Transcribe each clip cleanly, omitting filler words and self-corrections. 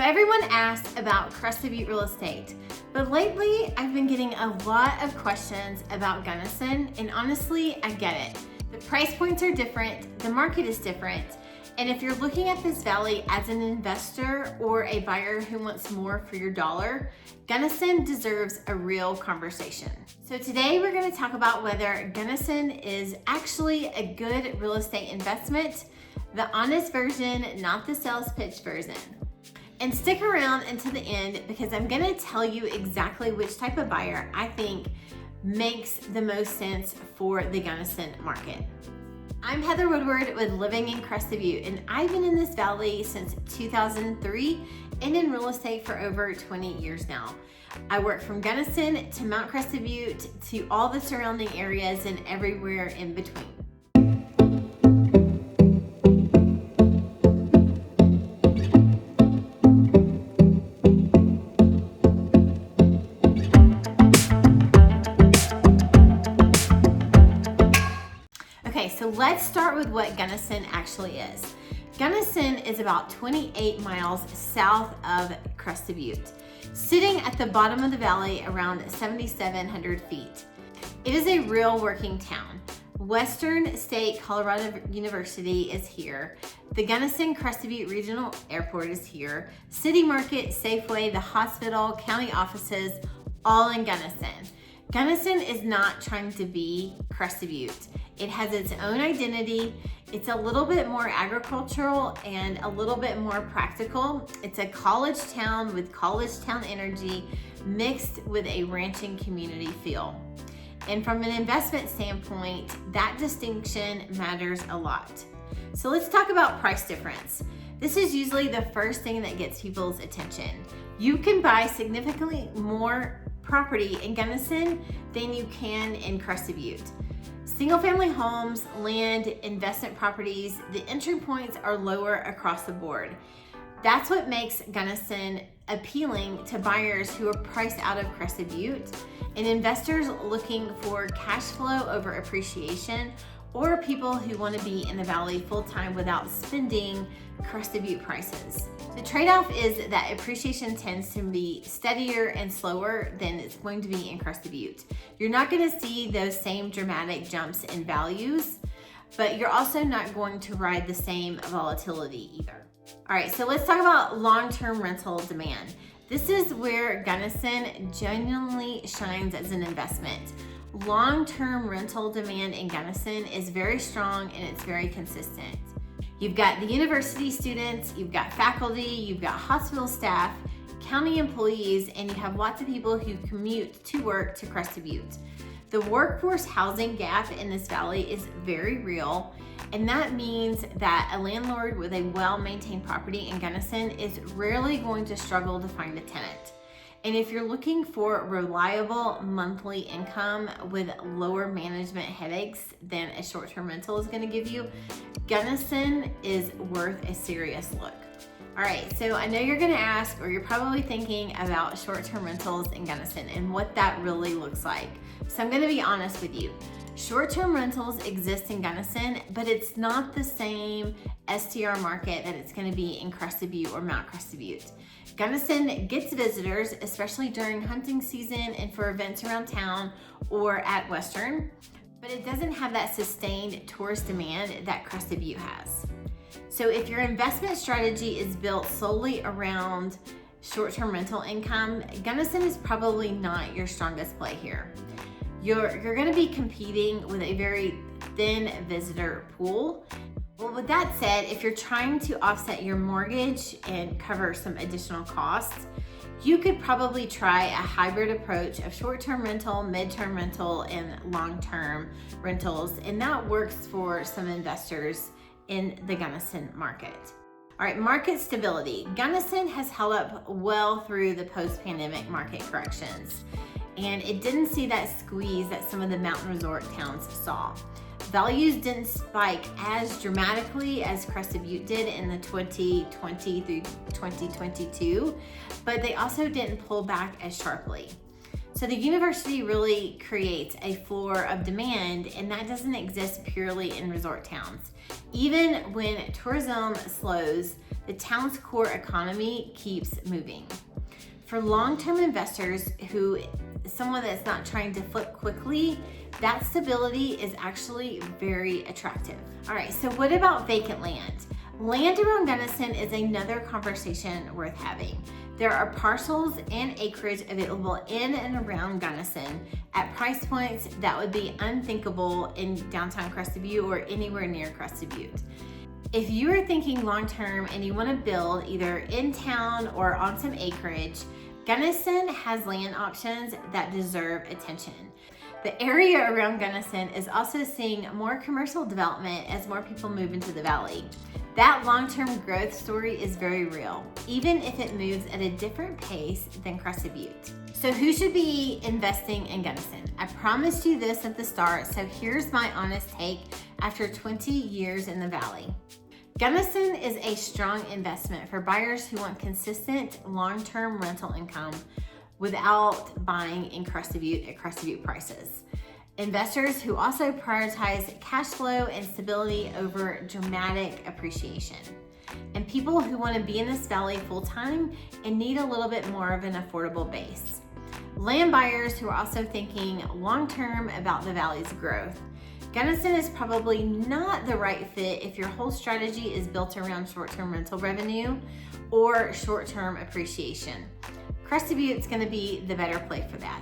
So everyone asks about Crested Butte real estate, but lately I've been getting a lot of questions about Gunnison, and honestly, I get it. The price points are different, the market is different, and if you're looking at this valley as an investor or a buyer who wants more for your dollar, Gunnison deserves a real conversation. So today we're going to talk about whether Gunnison is actually a good real estate investment, the honest version, not the sales pitch version. And stick around until the end because I'm going to tell you exactly which type of buyer I think makes the most sense for the Gunnison market. I'm Heather Woodward with Living in Crested Butte, and I've been in this valley since 2003 and in real estate for over 20 years now. I work from Gunnison to Mount Crested Butte to all the surrounding areas and everywhere in between. So let's start with what Gunnison actually is. Gunnison is about 28 miles south of Crested Butte, sitting at the bottom of the valley around 7,700 feet. It is a real working town. Western State Colorado University is here. The Gunnison Crested Butte Regional Airport is here. City Market, Safeway, the hospital, county offices, all in Gunnison. Gunnison is not trying to be Crested Butte. It has its own identity. It's a little bit more agricultural and a little bit more practical. It's a college town with college town energy mixed with a ranching community feel. And from an investment standpoint, that distinction matters a lot. So let's talk about price difference. This is usually the first thing that gets people's attention. You can buy significantly more property in Gunnison than you can in Crested Butte. Single-family homes, land, investment properties, the entry points are lower across the board. That's what makes Gunnison appealing to buyers who are priced out of Crested Butte and investors looking for cash flow over appreciation, or people who want to be in the valley full-time without spending Crested Butte prices. The trade-off is that appreciation tends to be steadier and slower than it's going to be in Crested Butte. You're not going to see those same dramatic jumps in values, but you're also not going to ride the same volatility either. All right, so let's talk about long-term rental demand. This is where Gunnison genuinely shines as an investment. Long-term rental demand in Gunnison is very strong and it's very consistent. You've got the university students, you've got faculty, you've got hospital staff, county employees, and you have lots of people who commute to work to Crested Butte. The workforce housing gap in this valley is very real, and that means that a landlord with a well-maintained property in Gunnison is rarely going to struggle to find a tenant. And if you're looking for reliable monthly income with lower management headaches than a short-term rental is going to give you, Gunnison is worth a serious look. All right, so I know you're going to ask, or you're probably thinking about short-term rentals in Gunnison and what that really looks like. So I'm going to be honest with you. Short-term rentals exist in Gunnison, but it's not the same STR market that it's going to be in Crested Butte or Mount Crested Butte. Gunnison gets visitors, especially during hunting season and for events around town or at Western, but it doesn't have that sustained tourist demand that Crested Butte has. So if your investment strategy is built solely around short-term rental income, Gunnison is probably not your strongest play here. You're going to be competing with a very thin visitor pool. Well, with that said, if you're trying to offset your mortgage and cover some additional costs, you could probably try a hybrid approach of short-term rental, mid-term rental, and long-term rentals, and that works for some investors in the Gunnison market. All right, market stability. Gunnison has held up well through the post-pandemic market corrections, and it didn't see that squeeze that some of the mountain resort towns saw. Values didn't spike as dramatically as Crested Butte did in the 2020 through 2022, but they also didn't pull back as sharply. So the university really creates a floor of demand, and that doesn't exist purely in resort towns. Even when tourism slows, the town's core economy keeps moving. For long-term investors someone that's not trying to flip quickly, that stability is actually very attractive. All right, so what about vacant land? Land around Gunnison is another conversation worth having. There are parcels and acreage available in and around Gunnison at price points that would be unthinkable in downtown Crested Butte or anywhere near Crested Butte. If you are thinking long-term and you want to build either in town or on some acreage, Gunnison has land options that deserve attention. The area around Gunnison is also seeing more commercial development as more people move into the valley. That long-term growth story is very real, even if it moves at a different pace than Crested Butte. So who should be investing in Gunnison? I promised you this at the start, so here's my honest take after 20 years in the valley. Gunnison is a strong investment for buyers who want consistent long-term rental income without buying in Crested Butte at Crested Butte prices. Investors who also prioritize cash flow and stability over dramatic appreciation. And people who want to be in this valley full-time and need a little bit more of an affordable base. Land buyers who are also thinking long-term about the valley's growth. Gunnison is probably not the right fit if your whole strategy is built around short-term rental revenue or short-term appreciation. Crested Butte's going to be the better play for that.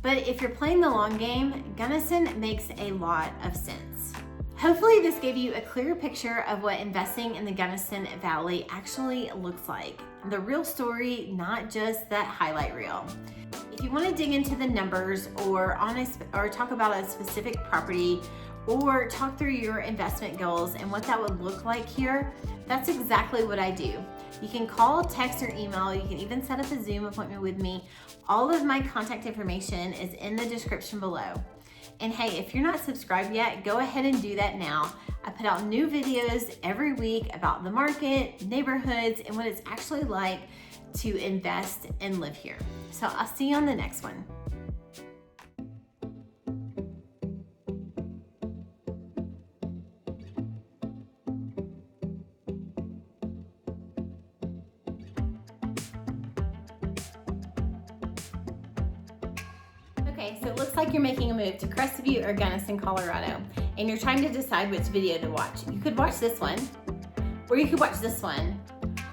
But if you're playing the long game, Gunnison makes a lot of sense. Hopefully this gave you a clear picture of what investing in the Gunnison Valley actually looks like. The real story, not just that highlight reel. If you want to dig into the numbers or talk about a specific property or talk through your investment goals and what that would look like here, that's exactly what I do. You can call, text, or email. You can even set up a Zoom appointment with me. All of my contact information is in the description below. And hey, if you're not subscribed yet, go ahead and do that now. I put out new videos every week about the market, neighborhoods, and what it's actually like to invest and live here. So I'll see you on the next one. Okay, so it looks like you're making a move to Crested Butte or Gunnison, Colorado, and you're trying to decide which video to watch. You could watch this one, or you could watch this one,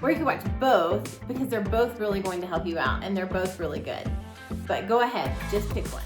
or you could watch both because they're both really going to help you out and they're both really good. But go ahead, just pick one.